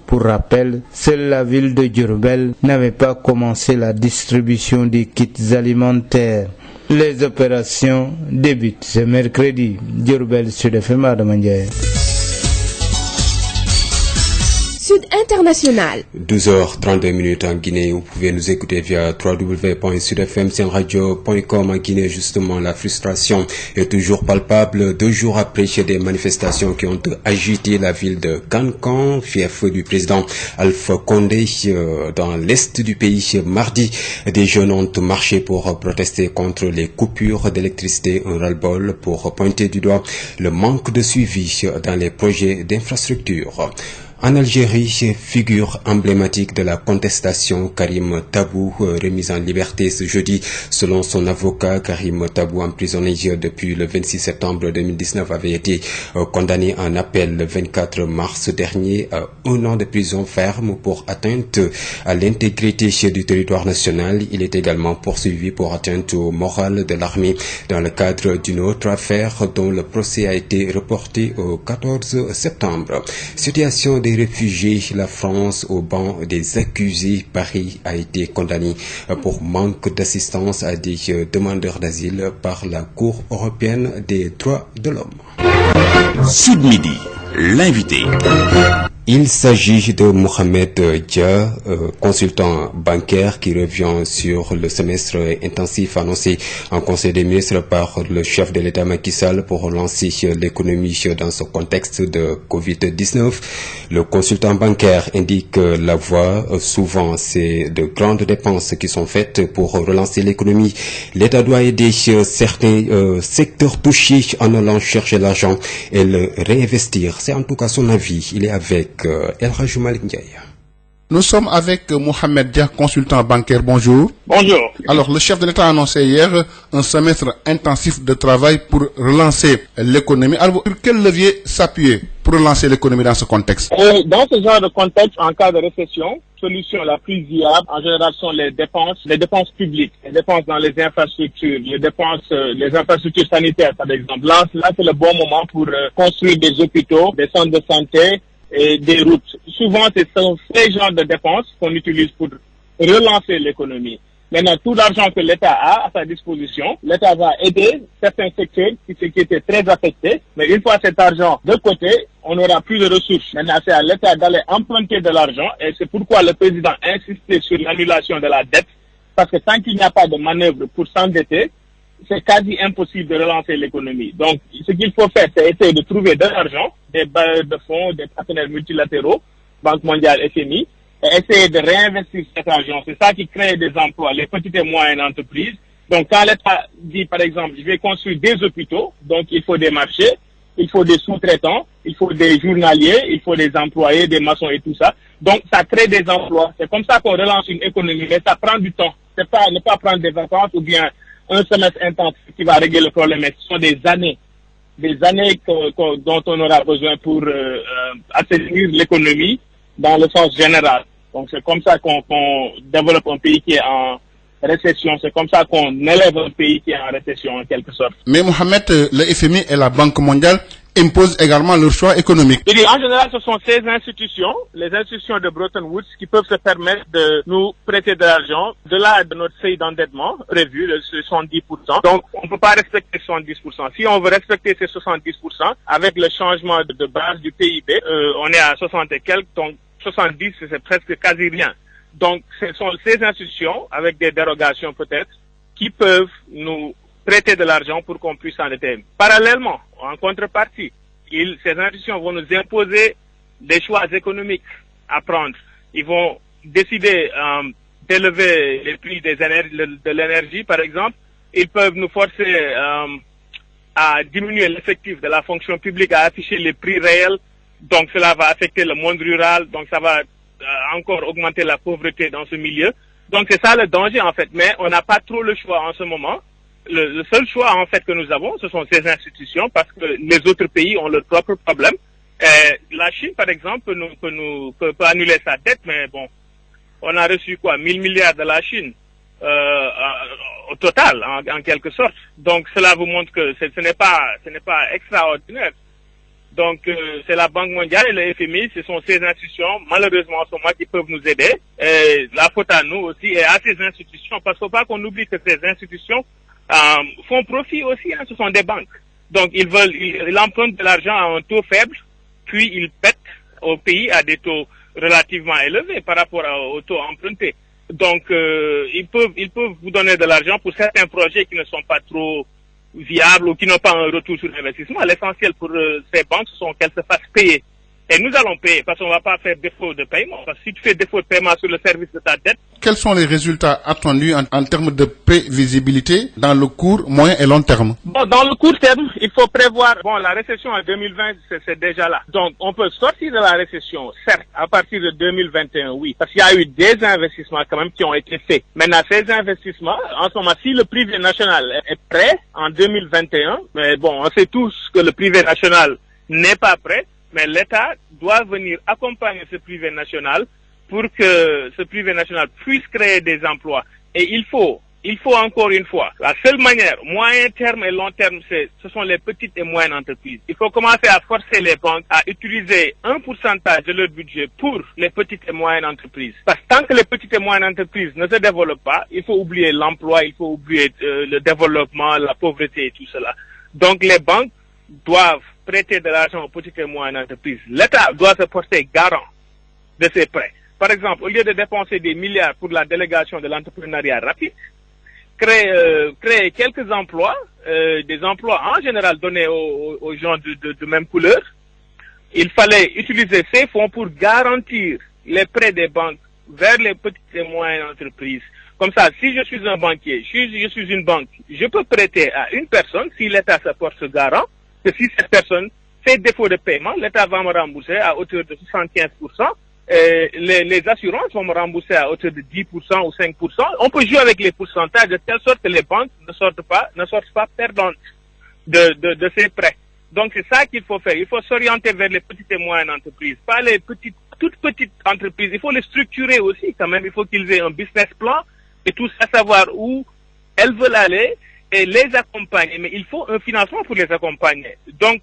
Pour rappel, seule la ville de Diourbel n'avait pas commencé la distribution des kits alimentaires. Les opérations débutent ce mercredi. Diourbel, Sud FM, Adama Ndiaye. Sud International. 12h32 en Guinée. Vous pouvez nous écouter via www.sudfm-radio.com. En Guinée, justement, la frustration est toujours palpable. 2 jours après des manifestations qui ont agité la ville de Kankan, fief du président Alpha Condé, dans l'est du pays. Mardi, des jeunes ont marché pour protester contre les coupures d'électricité. Un ras-le-bol pour pointer du doigt le manque de suivi dans les projets d'infrastructure. En Algérie, figure emblématique de la contestation, Karim Tabou, remis en liberté ce jeudi. Selon son avocat, Karim Tabou, emprisonné depuis le 26 septembre 2019, avait été condamné en appel le 24 mars dernier à 1 an de prison ferme pour atteinte à l'intégrité du territoire national. Il est également poursuivi pour atteinte au moral de l'armée dans le cadre d'une autre affaire dont le procès a été reporté au 14 septembre. Situation des réfugiés, la France au banc des accusés. Paris a été condamné pour manque d'assistance à des demandeurs d'asile par la Cour européenne des droits de l'homme. Sud Midi, l'invité. Il s'agit de Mohamed Dia, consultant bancaire qui revient sur le semestre intensif annoncé en Conseil des ministres par le chef de l'État Macky Sall pour relancer l'économie dans ce contexte de Covid-19. Le consultant bancaire indique que la voie, souvent, c'est de grandes dépenses qui sont faites pour relancer l'économie. L'État doit aider certains secteurs touchés en allant chercher l'argent et le réinvestir. C'est en tout cas son avis. Il est avec El Hadj Malick Ndiaye. Nous sommes avec Mohamed Dia, consultant bancaire. Bonjour. Bonjour. Alors, le chef de l'État a annoncé hier un semestre intensif de travail pour relancer l'économie. Alors, sur quel levier s'appuyer pour relancer l'économie dans ce contexte? Dans ce genre de contexte, en cas de récession, solution la plus viable, en général, sont les dépenses publiques, les dépenses dans les infrastructures, les infrastructures sanitaires, par exemple. Là, c'est le bon moment pour construire des hôpitaux, des centres de santé, et des routes. Souvent, ce sont ces genres de dépenses qu'on utilise pour relancer l'économie. Maintenant, tout l'argent que l'État a à sa disposition, l'État va aider certains secteurs qui étaient très affectés. Mais une fois cet argent de côté, on n'aura plus de ressources. Maintenant, c'est à l'État d'aller emprunter de l'argent et c'est pourquoi le président a insisté sur l'annulation de la dette. Parce que tant qu'il n'y a pas de manœuvre pour s'endetter, c'est quasi impossible de relancer l'économie. Donc, ce qu'il faut faire, c'est essayer de trouver de l'argent, des bailleurs de fonds, des partenaires multilatéraux, Banque mondiale, FMI, et essayer de réinvestir cet argent. C'est ça qui crée des emplois, les petites et moyennes entreprises. Donc, quand l'État dit, par exemple, je vais construire des hôpitaux, donc il faut des marchés, il faut des sous-traitants, il faut des journaliers, il faut des employés, des maçons et tout ça. Donc, ça crée des emplois. C'est comme ça qu'on relance une économie, mais ça prend du temps. C'est pas ne pas prendre des vacances ou bien un semestre intensif qui va régler le problème, mais ce sont des années dont on aura besoin pour assainir l'économie dans le sens général. Donc c'est comme ça qu'on développe un pays qui est en récession, c'est comme ça qu'on élève un pays qui est en récession en quelque sorte. Mais Mohamed, le FMI et la Banque mondiale imposent également leur choix économique. En général, ce sont ces institutions, les institutions de Bretton Woods, qui peuvent se permettre de nous prêter de l'argent de-delà de notre seuil d'endettement prévu, le 70%. Donc, on ne peut pas respecter 70%. Si on veut respecter ces 70%, avec le changement de base du PIB, on est à 60 et quelques, donc 70, c'est presque quasi rien. Donc, ce sont ces institutions, avec des dérogations peut-être, qui peuvent nous prêter de l'argent pour qu'on puisse s'endetter. Parallèlement, en contrepartie, ces institutions vont nous imposer des choix économiques à prendre. Ils vont décider d'élever les prix de l'énergie, par exemple. Ils peuvent nous forcer à diminuer l'effectif de la fonction publique, à afficher les prix réels. Donc cela va affecter le monde rural, donc ça va encore augmenter la pauvreté dans ce milieu. Donc c'est ça le danger en fait, mais on n'a pas trop le choix en ce moment. Le seul choix en fait que nous avons, ce sont ces institutions parce que les autres pays ont leurs propres problèmes. La Chine par exemple peut annuler sa dette, mais bon, on a reçu quoi, 1000 milliards de la Chine au total, en quelque sorte. Donc cela vous montre que ce n'est pas extraordinaire. Donc c'est la Banque mondiale et le FMI, ce sont ces institutions, malheureusement en ce moment, qui peuvent nous aider. Et la faute à nous aussi et à ces institutions, parce qu'il ne faut pas qu'on oublie que ces institutions font profit aussi, hein, ce sont des banques. Donc ils empruntent de l'argent à un taux faible, puis ils pètent au pays à des taux relativement élevés par rapport aux taux empruntés. Donc ils peuvent vous donner de l'argent pour certains projets qui ne sont pas trop viables ou qui n'ont pas un retour sur investissement. L'essentiel pour ces banques, ce sont qu'elles se fassent payer. Et nous allons payer parce qu'on ne va pas faire défaut de paiement. Parce que si tu fais défaut de paiement sur le service de ta dette. Quels sont les résultats attendus en termes de prévisibilité dans le court, moyen et long terme? Bon, dans le court terme, il faut prévoir, la récession en 2020, c'est déjà là. Donc, on peut sortir de la récession, certes, à partir de 2021, oui. Parce qu'il y a eu des investissements quand même qui ont été faits. Maintenant, ces investissements, en ce moment, si le privé national est prêt en 2021, mais bon, on sait tous que le privé national n'est pas prêt. Mais l'État doit venir accompagner ce privé national pour que ce privé national puisse créer des emplois. Et il faut encore une fois, la seule manière, moyen terme et long terme, ce sont les petites et moyennes entreprises. Il faut commencer à forcer les banques à utiliser un pourcentage de leur budget pour les petites et moyennes entreprises. Parce que tant que les petites et moyennes entreprises ne se développent pas, il faut oublier l'emploi, il faut oublier le développement, la pauvreté et tout cela. Donc les banques doivent prêter de l'argent aux petites et moyennes entreprises. L'État doit se porter garant de ces prêts. Par exemple, au lieu de dépenser des milliards pour la délégation de l'entrepreneuriat rapide, créer quelques emplois, des emplois en général donnés aux gens de même couleur. Il fallait utiliser ces fonds pour garantir les prêts des banques vers les petites et moyennes entreprises. Comme ça, si je suis un banquier, je suis une banque, je peux prêter à une personne si l'État se porte garant, que si cette personne fait défaut de paiement, l'État va me rembourser à hauteur de 75%, les assurances vont me rembourser à hauteur de 10% ou 5%. On peut jouer avec les pourcentages de telle sorte que les banques ne sortent pas perdantes de ces prêts. Donc c'est ça qu'il faut faire. Il faut s'orienter vers les petites et moyennes entreprises, pas les toutes petites entreprises. Il faut les structurer aussi quand même. Il faut qu'ils aient un business plan et tout ça, savoir où elles veulent aller et les accompagner. Mais il faut un financement pour les accompagner. Donc,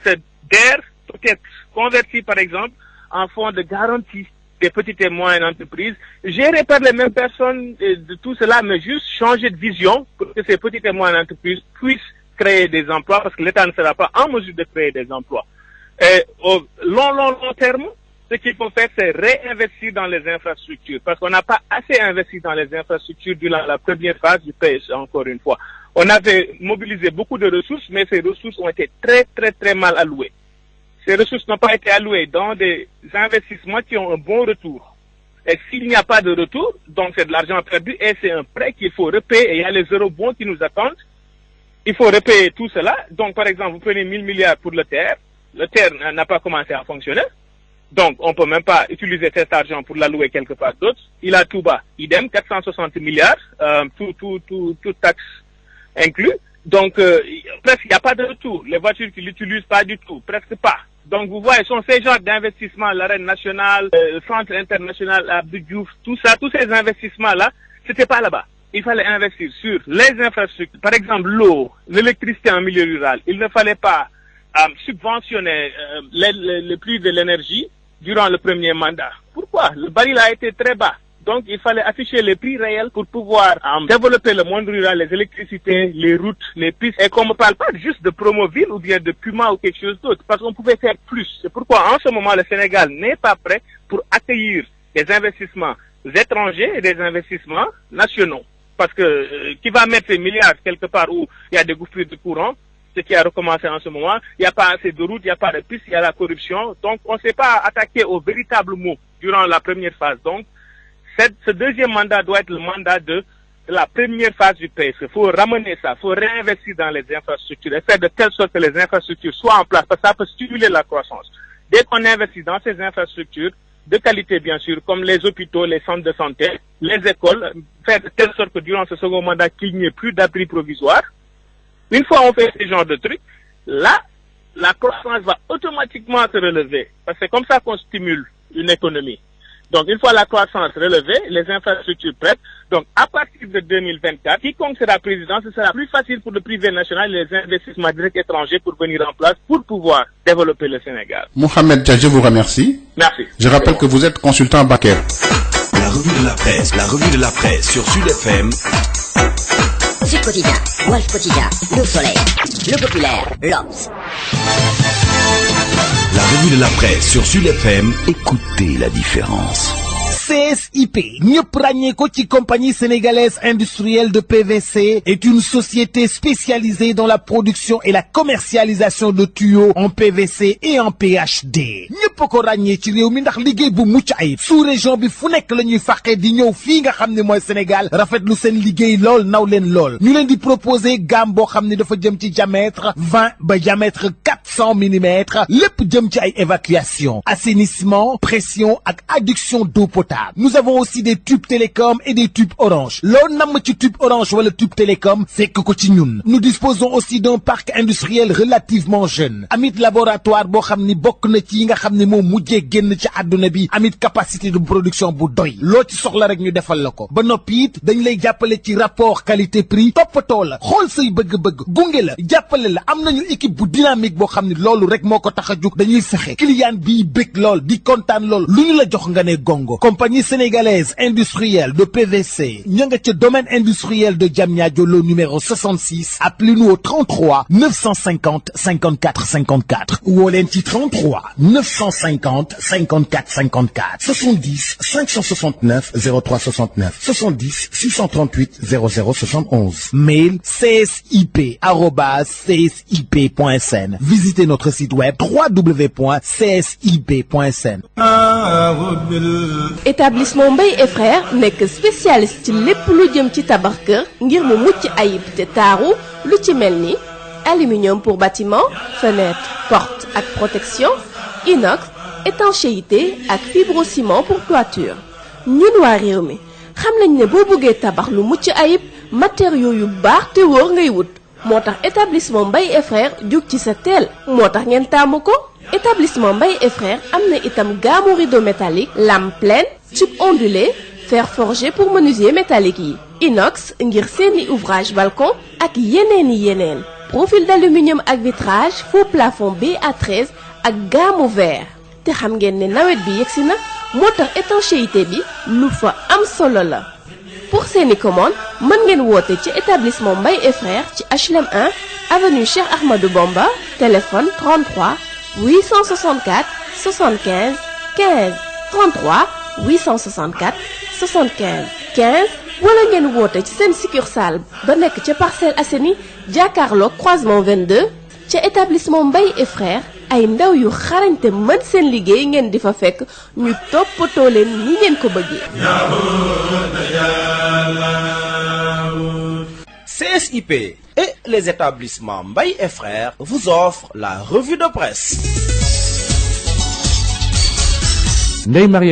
cette DER peut être converti, par exemple, en fonds de garantie des petites et moyennes entreprises, gérées par les mêmes personnes de tout cela, mais juste changer de vision pour que ces petites et moyennes entreprises puissent créer des emplois, parce que l'État ne sera pas en mesure de créer des emplois. Et au long terme, ce qu'il faut faire, c'est réinvestir dans les infrastructures, parce qu'on n'a pas assez investi dans les infrastructures durant la première phase du PSE, encore une fois. On avait mobilisé beaucoup de ressources, mais ces ressources ont été très mal allouées. Ces ressources n'ont pas été allouées dans des investissements qui ont un bon retour. Et s'il n'y a pas de retour, donc c'est de l'argent perdu et c'est un prêt qu'il faut repayer et il y a les eurobonds qui nous attendent. Il faut repayer tout cela. Donc, par exemple, vous prenez 1000 milliards pour le TER. Le TER n'a pas commencé à fonctionner. Donc, on peut même pas utiliser cet argent pour l'allouer quelque part d'autre. Il a tout bas. Idem, 460 milliards, tout taxe inclus. Donc, presque, il n'y a pas de retour. Les voitures qui l'utilisent pas du tout. Presque pas. Donc, vous voyez, sont ces genres d'investissements, l'arène nationale, le centre international, Abdou Diouf, tout ça, tous ces investissements-là, c'était pas là-bas. Il fallait investir sur les infrastructures. Par exemple, l'eau, l'électricité en milieu rural. Il ne fallait pas subventionner le prix de l'énergie durant le premier mandat. Pourquoi? Le baril a été très bas. Donc, il fallait afficher les prix réels pour pouvoir développer le monde rural, les électricités, les routes, les pistes. Et qu'on ne parle pas juste de Promoville ou bien de Puma ou quelque chose d'autre, parce qu'on pouvait faire plus. C'est pourquoi, en ce moment, le Sénégal n'est pas prêt pour accueillir des investissements étrangers et des investissements nationaux. Parce que qui va mettre ces milliards quelque part où il y a des coupures de courant, ce qui a recommencé en ce moment, il n'y a pas assez de routes, il n'y a pas de pistes, il y a la corruption. Donc, on ne s'est pas attaqué aux véritables mots durant la première phase. Donc, ce deuxième mandat doit être le mandat de la première phase du PSE. Il faut ramener ça, il faut réinvestir dans les infrastructures et faire de telle sorte que les infrastructures soient en place, parce que ça peut stimuler la croissance. Dès qu'on investit dans ces infrastructures, de qualité bien sûr, comme les hôpitaux, les centres de santé, les écoles, faire de telle sorte que durant ce second mandat, qu'il n'y ait plus d'abri provisoire. Une fois on fait ce genre de trucs, là, la croissance va automatiquement se relever. Parce que c'est comme ça qu'on stimule une économie. Donc une fois la croissance relevée, les infrastructures prêtes, donc à partir de 2024, quiconque sera président, ce sera plus facile pour le privé national et les investissements directs étrangers pour venir en place pour pouvoir développer le Sénégal. Mohamed Dia, je vous remercie. Merci. Je rappelle que vous êtes consultant bancaire. La revue de la presse sur Sud FM. Sud Quotidien, Walf Quotidien, Le Soleil, Le Populaire, L'Obs. La revue de la presse sur Sud FM. Écoutez la différence. CSIP ñëpp ràññee ko ci compagnie sénégalaise industrielle de PVC est une société spécialisée dans la production et la commercialisation de tuyaux en PVC et en PHD ñëpp ko ràññee ci réew mi ndax liggéey bu mucc ayib sous région bi fu nekk la ñuy fàqee di ñëw fii nga xam ne mooy Sénégal rafetlu seen liggéey lool naw leen lool ñu leen di proposer gamme boo xam ne dafa jëm ci diamètre 20 ba diamètre 400 millimètres lépp jëm ci ay évacuation assainissement pression ak adduction d'eau potable. Nous avons aussi des tubes télécom et des tubes orange. L'on nam ci tube orange ou le tube télécom, c'est que ñun. Nous disposons aussi d'un parc industriel relativement jeune. Amit laboratoire bo xamni bok na ci nga xamni mo mujjé genn ci aduna bi, amit capacité de production bu doy. Lo ci soxla rek ñu defal lako. Ba nopi it dañ lay jappalé ci rapport qualité prix, topato la, xol say bëgg-bëgg, gungé la, jappalé la. Am nañu équipe bu dynamique bo xamni lolu rek moko taxa juk. Dañuy fexé client bi bëgg lool, di contane lool. Luñu la jox nga né gongo. Compagnie sénégalaise industrielle de PVC ña nga ca domaine industriel de Diamniadio le numéro 66 appelez-nous au 33 950 54 54 ou au lenti 33 950 54 54 70 569 03 69 70 638 00 71 mail csip@csip.sn. Visitez notre site web www.csip.sn. Établissement Mbaye et Frères nekk spécialiste ci lépp lu jëm ci tabax kër ngir mu mucc ayib te taaru lu ci mel ni aluminium pour bâtiment, fenêtre, porte ak protection, inox, étanchéité ak fibrociment pour toiture. ñun waa réew mi xam nañ ne boo bëggee tabax lu mucc ayib matériaux yu baax te wóor ngay wut moo tax établissement Mbaye et Frères jóg ci sa teel moo tax ngeen taamu ko. Établissement Mbaye et Frères am na itam gamme rideau métallique, lame pleine, tube ondulé, fer forgé pour menuisier métallique yi, inox ngir seeni ouvrage balcon ak yeneen. Profil d'aluminium ak vitrage, faux plafond BA13 ak gamme verre. Te xam ngeen ne nawet bi yegsi na moo tax étanchéité bi lu fa am solo la. Pour seeni commande mën ngeen woote ci établissement Mbaye et Frères ci HLM 1 avenue Cheikh Ahmadou Bamba, téléphone 33 864 75 15 33 864 75 15 wala ngeen woote ci seen succursale ba nekk ca Parcelles Assainies jàkkaarloog croisement 22 ca établissement Mbaye et Frères ay ndaw yu xarañte mën seen liggéey ngeen di fa fekk ñu toppatoo leen ni ngeen ko bëggee. CSIP et les établissements Mbaye et Frères vous offrent la revue de presse. Mesdames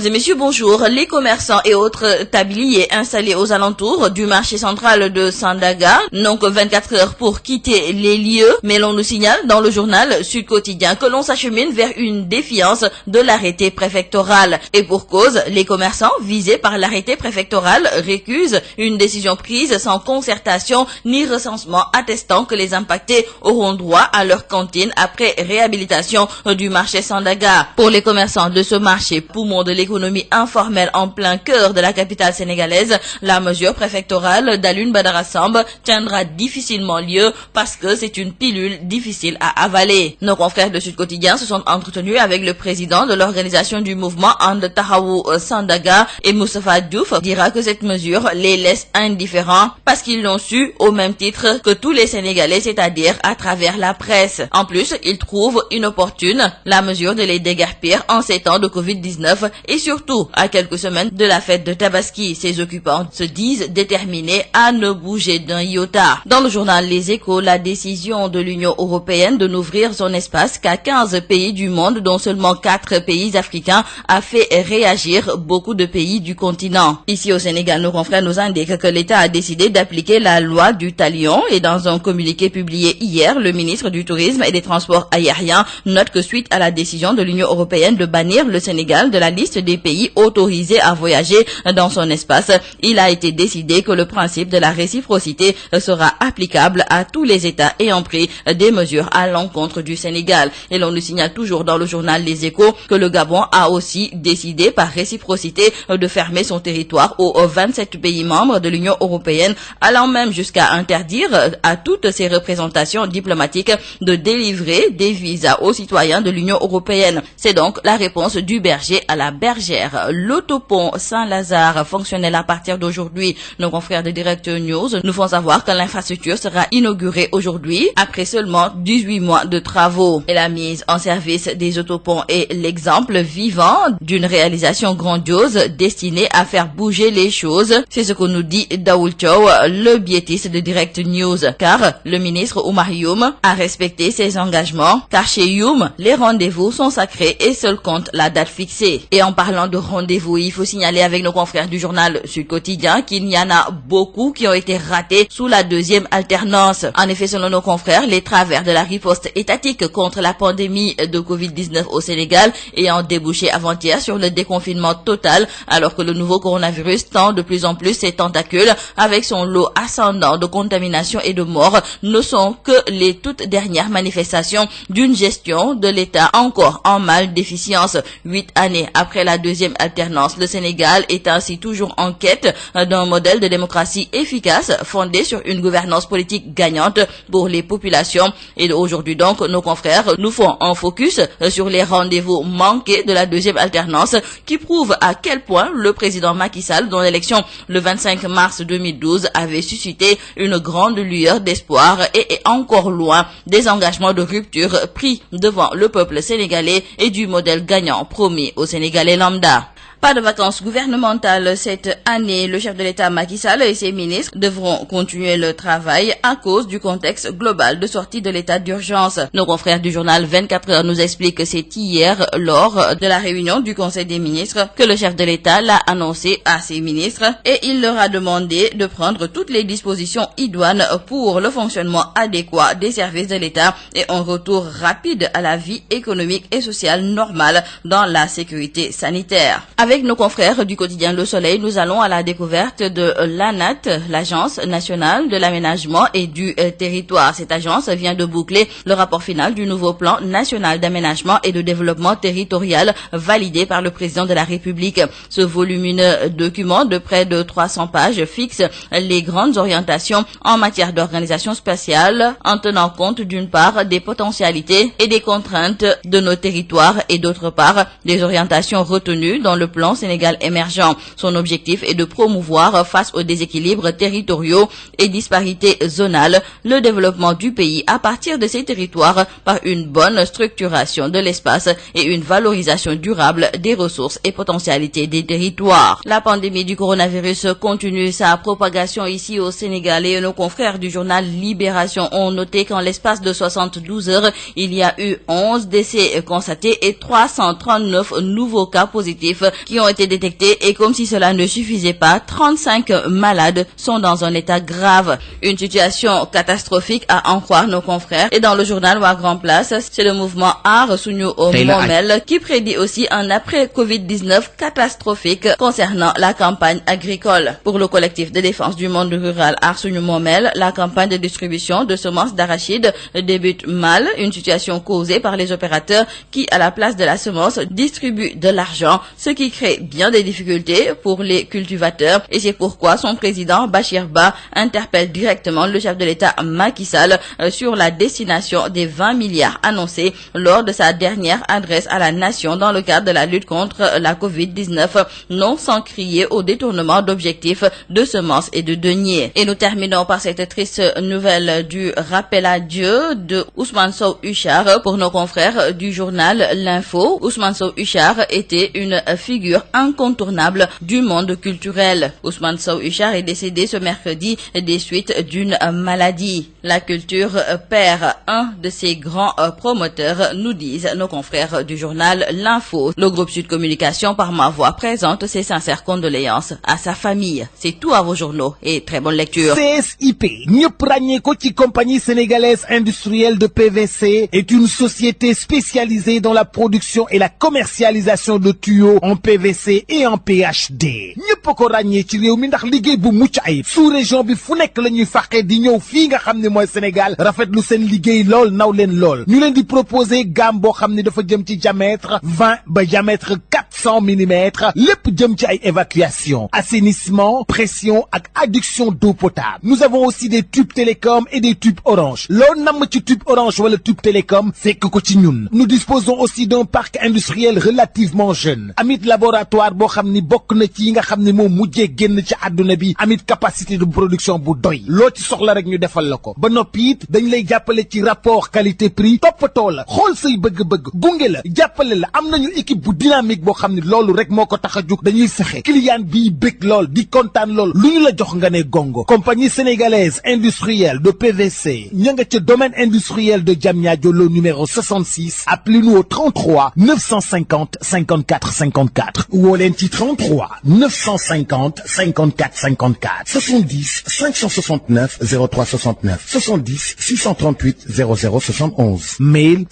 et messieurs, bonjour. Les commerçants et autres tabliers installés aux alentours du marché central de Sandaga n'ont que 24 heures pour quitter les lieux, mais l'on nous signale dans le journal Sud Quotidien que l'on s'achemine vers une défiance de l'arrêté préfectoral. Et pour cause, les commerçants visés par l'arrêté préfectoral récusent une décision prise sans concertation ni recensement attestant que les impactés auront droit à leur cantine après réhabilitation du marché Sandaga. Pour les commerçants de ce marché, poumon de l'économie informelle en plein cœur de la capitale sénégalaise, la mesure préfectorale d'Alioune Badara Samb tiendra difficilement lieu parce que c'est une pilule difficile à avaler. Nos confrères de Sud Quotidien se sont entretenus avec le président de l'organisation du mouvement And Tahawu Sandaga et Moustapha Diouf dira que cette mesure les laisse indifférents parce qu'ils l'ont su au même titre que tous les Sénégalais, c'est-à-dire à travers la presse. En plus, ils trouvent inopportune la mesure de les déguerpir en ces temps de Covid-19 et surtout à quelques semaines de la fête de Tabaski. Ces occupants se disent déterminés à ne bouger d'un iota. Dans le journal Les Échos, la décision de l'Union européenne de n'ouvrir son espace qu'à 15 pays du monde, dont seulement 4 pays africains, a fait réagir beaucoup de pays du continent. Ici au Sénégal, nos confrères nous indiquent que l'État a décidé d'appliquer la loi du talion et dans un communiqué publié hier, le ministre du Tourisme et des Transports aériens note que suite à la décision de l'Union européenne de bannir le Sénégal Sénégal de la liste des pays autorisés à voyager dans son espace. Il a été décidé que le principe de la réciprocité sera applicable à tous les États ayant pris des mesures à l'encontre du Sénégal. Et l'on nous signale toujours dans le journal Les Échos que le Gabon a aussi décidé par réciprocité de fermer son territoire aux 27 pays membres de l'Union européenne, allant même jusqu'à interdire à toutes ses représentations diplomatiques de délivrer des visas aux citoyens de l'Union européenne. C'est donc la réponse du berger à la bergère. L'autopont Saint-Lazare fonctionnel à partir d'aujourd'hui. Nos confrères de Direct News nous font savoir que l'infrastructure sera inaugurée aujourd'hui après seulement 18 mois de travaux. Et la mise en service des autoponts est l'exemple vivant d'une réalisation grandiose destinée à faire bouger les choses. C'est ce que nous dit Daoul Chow, le biétiste de Direct News. Car le ministre Oumar Youm a respecté ses engagements. Car chez Youm, les rendez-vous sont sacrés et seul compte la date fixée. Et en parlant de rendez-vous, il faut signaler avec nos confrères du journal Sud Quotidien qu'il y en a beaucoup qui ont été ratés sous la deuxième alternance. En effet, selon nos confrères, les travers de la riposte étatique contre la pandémie de Covid-19 au Sénégal ayant débouché avant-hier sur le déconfinement total, alors que le nouveau coronavirus tend de plus en plus ses tentacules avec son lot ascendant de contamination et de mort, ne sont que les toutes dernières manifestations d'une gestion de l'État encore en mal déficience. 8 années après la deuxième alternance, le Sénégal est ainsi toujours en quête d'un modèle de démocratie efficace fondé sur une gouvernance politique gagnante pour les populations. Et aujourd'hui donc, nos confrères nous font un focus sur les rendez-vous manqués de la deuxième alternance qui prouvent à quel point le président Macky Sall, dont l'élection le 25 mars 2012 avait suscité une grande lueur d'espoir et est encore loin des engagements de rupture pris devant le peuple sénégalais et du modèle gagnant promis aux Sénégalais lambda. Pas de vacances gouvernementales cette année. Le chef de l'État Macky Sall et ses ministres devront continuer le travail à cause du contexte global de sortie de l'état d'urgence. Nos confrères du journal 24 heures nous expliquent que c'est hier, lors de la réunion du Conseil des ministres, que le chef de l'État l'a annoncé à ses ministres et il leur a demandé de prendre toutes les dispositions idoines pour le fonctionnement adéquat des services de l'État et un retour rapide à la vie économique et sociale normale dans la sécurité sanitaire. Avec nos confrères du quotidien Le Soleil, nous allons à la découverte de l'ANAT, l'Agence nationale de l'aménagement et du territoire. Cette agence vient de boucler le rapport final du nouveau plan national d'aménagement et de développement territorial validé par le président de la République. Ce volumineux document de près de 300 pages fixe les grandes orientations en matière d'organisation spatiale en tenant compte d'une part des potentialités et des contraintes de nos territoires et d'autre part des orientations retenues dans le plan Sénégal émergent. Son objectif est de promouvoir face aux déséquilibres territoriaux et disparités zonales le développement du pays à partir de ces territoires par une bonne structuration de l'espace et une valorisation durable des ressources et potentialités des territoires. La pandémie du coronavirus continue sa propagation ici au Sénégal et nos confrères du journal Libération ont noté qu'en l'espace de 72 heures, il y a eu 11 décès constatés et 339 nouveaux cas positifs qui ont été détectés et comme si cela ne suffisait pas, 35 malades sont dans un état grave. Une situation catastrophique à en croire nos confrères. Et dans le journal Wa Grand Place, c'est le mouvement Aar Suñu Moomel qui prédit aussi un après Covid-19 catastrophique concernant la campagne agricole. Pour le collectif de défense du monde rural Aar Suñu Moomel, la campagne de distribution de semences d'arachide débute mal, une situation causée par les opérateurs qui, à la place de la semence, distribuent de l'argent, ce qui crée bien des difficultés pour les cultivateurs et c'est pourquoi son président Bachir Ba interpelle directement le chef de l'État Macky Sall sur la destination des 20 milliards annoncés lors de sa dernière adresse à la nation dans le cadre de la lutte contre la Covid-19, non sans crier au détournement d'objectifs de semences et de deniers. Et nous terminons par cette triste nouvelle du rappel à Dieu de Ousmane Sow Huchar pour nos confrères du journal L'Info. Ousmane Sow Huchar était une figure figure incontournable du monde culturel. Ousmane Sow Huchard est décédé ce mercredi des suites d'une maladie. La culture perd un de ses grands promoteurs, nous disent nos confrères du journal L'Info. Le groupe Sud Communication, par ma voix, présente ses sincères condoléances à sa famille. C'est tout à vos journaux et très bonne lecture. CSIP, ñëpp ràññee ko ci compagnie sénégalaise industrielle de PVC, est une société spécialisée dans la production et la commercialisation de tuyaux en PVC et en PHD. ñëpp ko ràññee ci réew mi ndax liggéey bu mucc ayib. sous région bi fu nekk la ñuy fàqee di ñëw fii nga xam ne mooy Sénégal rafetlu seen liggéey lool naw leen lool. ñu leen di proposer gamme boo xam ne dafa jëm ci diamètre 20 ba diamètre 400 millimètres lépp jëm ci ay évacuation, assainissement, pression ak adduction d'eau potable. Nous avons aussi des tubes télécom et des tubes orange. Loo namm ci tube orange wala tube télécom fekk ko ci ñun. Nous disposons aussi d'un parc industriel relativement jeune. Amit laboratoire boo xam ni bokk na ci yi nga xam ne moo mujjee génn ci àdduna bi. Amit capacité de production bu doy. loo ci soxla rek ñu defal la ko. ba noppi it dañ lay jàppale ci rapport qualité prix toppatoo la xool say bëgg-bëgg gunge la jàppale la am nañu équipe bu dynamique boo xam ne loolu rek moo ko tax a jug dañuy fexe client bii bëgg lool di kontaan lool lu ñu la jox nga ne gongo. Compagnie sénégalaise industrielle de PVC ña nga ca domaine industriel de Diamniadio le numéro 66. Appelez-nous au 33 950 54 54 woo leen ci 33 950 54 54 70 569 03 69 70 638 00 71. Mail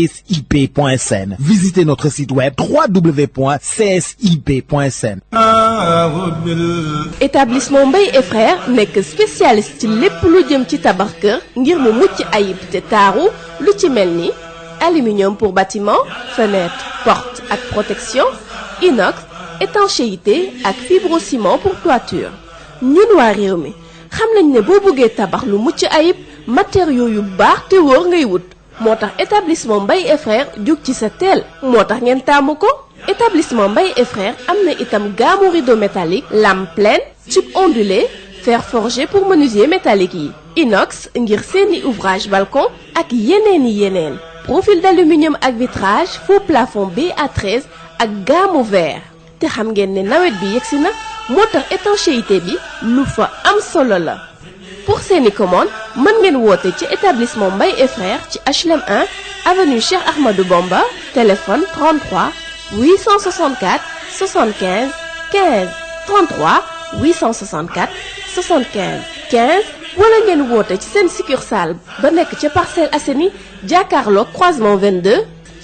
csip@csip.sn. Visitez notre site web www.csip.sn. Établissement Mbaye et Frères nekk spécialiste ci lépp lu jëm ci tabax kër ngir mu mucc ayib te taaru lu ci mel ni aluminium pour bâtiment, fenêtre, porte ak protection, inox, étanchéité ak fibrociment pour toiture. ñun waa réew mi xam nañ ne boo bëggee tabax lu mucc ayib matériaux yu baax te wóor ngay wut moo tax établissement Mbaye et Frères jóg ci sa teel moo tax ngeen taamu ko. Établissement Mbaye et Frères am na itam gamme rideau métallique, lame pleine, tube ondulé, fer forgé pour menuisier métallique yi, inox ngir seeni ouvrage balcon ak yeneen. Profil d'aluminium ak vitrage, faux plafond BA13 ak gamme verre. te xam ngeen ne nawet bi yegsi na moo tax étanchéité bi lu fa am solo la. Pour seeni commande mën ngeen woote ci établissement Mbaye et Frères ci HLM 1 avenue Cheikh Ahmadou Bamba, téléphone 33 864 75 15 33 864 75 15 wala ngeen woote ci seen succursale ba nekk ca Parcelles Assainies jàkkaarloog croisement 22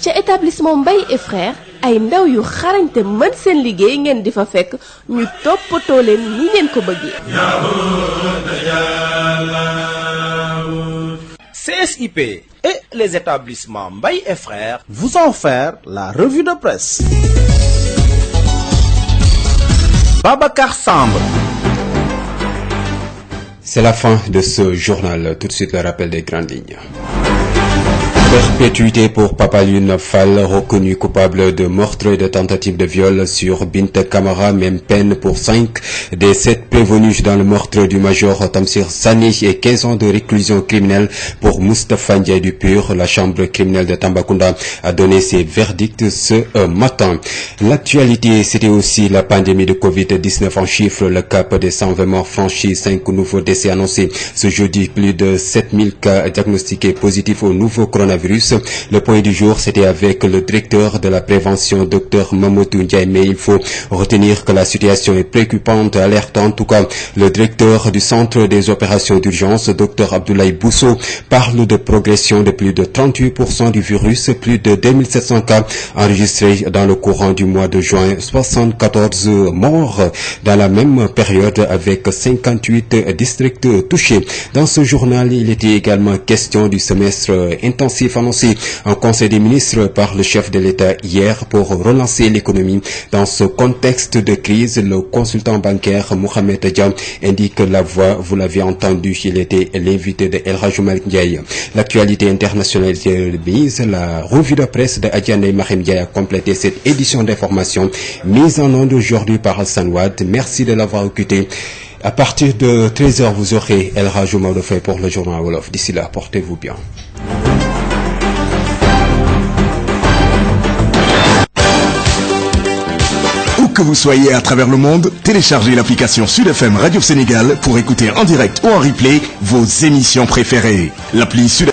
ca établissement Mbaye et Frères ay ndaw yu xarañte mën seen liggéey ngeen di fa fekk ñu toppatoo leen ni ngeen ko bëggee. CSIP et les établissements Mbaye et Frères vous ont offert la revue de presse. Babacar Samb. C'est la fin de ce journal. Tout de suite le rappel des grandes lignes. Perpétuité pour Pape Alioune Fall, reconnu coupable de meurtre et de tentative de viol sur Binta Camara, même peine pour 5 des 7 prévenus dans le meurtre du major Tamsir Sani et 15 ans de réclusion criminelle pour Moustapha Ndiaye du Pur. La chambre criminelle de Tambacounda a donné ses verdicts ce matin. L'actualité, c'était aussi la pandémie de Covid-19 en chiffres. Le cap des 120 morts franchis, 5 nouveaux décès annoncés ce jeudi, plus de 7000 cas diagnostiqués positifs au nouveau coronavirus. Le point du jour, c'était avec le directeur de la prévention, Dr Mamadou Ndiaye, mais il faut retenir que la situation est préoccupante, alerte en tout cas. Le directeur du centre des opérations d'urgence, Dr Abdoulaye Bousso, parle de progression de plus de 38% du virus, plus de 2700 cas enregistrés dans le courant du mois de juin, 74 morts dans la même période avec 58 districts touchés. Dans ce journal, il était également question du semestre intensif annoncé en Conseil des ministres par le chef de l'État hier pour relancer l'économie. Dans ce contexte de crise, le consultant bancaire Mohamed Dia indique la voix, vous l'avez entendu, il était l'invité de El Hadj Malick Ndiaye. L'actualité internationale est mise. La revue de presse de Adjane Mahim Ndiaye a complété cette édition d'information mise en onde aujourd'hui par Hassan Wade. Merci de l'avoir écouté. À partir de 13h, vous aurez El Hadj Maodo Faye pour le journal Wolof. D'ici là, portez-vous bien. que vous soyez à travers le monde, téléchargez l'application Sud FM Radio Sénégal pour écouter en direct ou en replay vos émissions préférées. L'appli Sud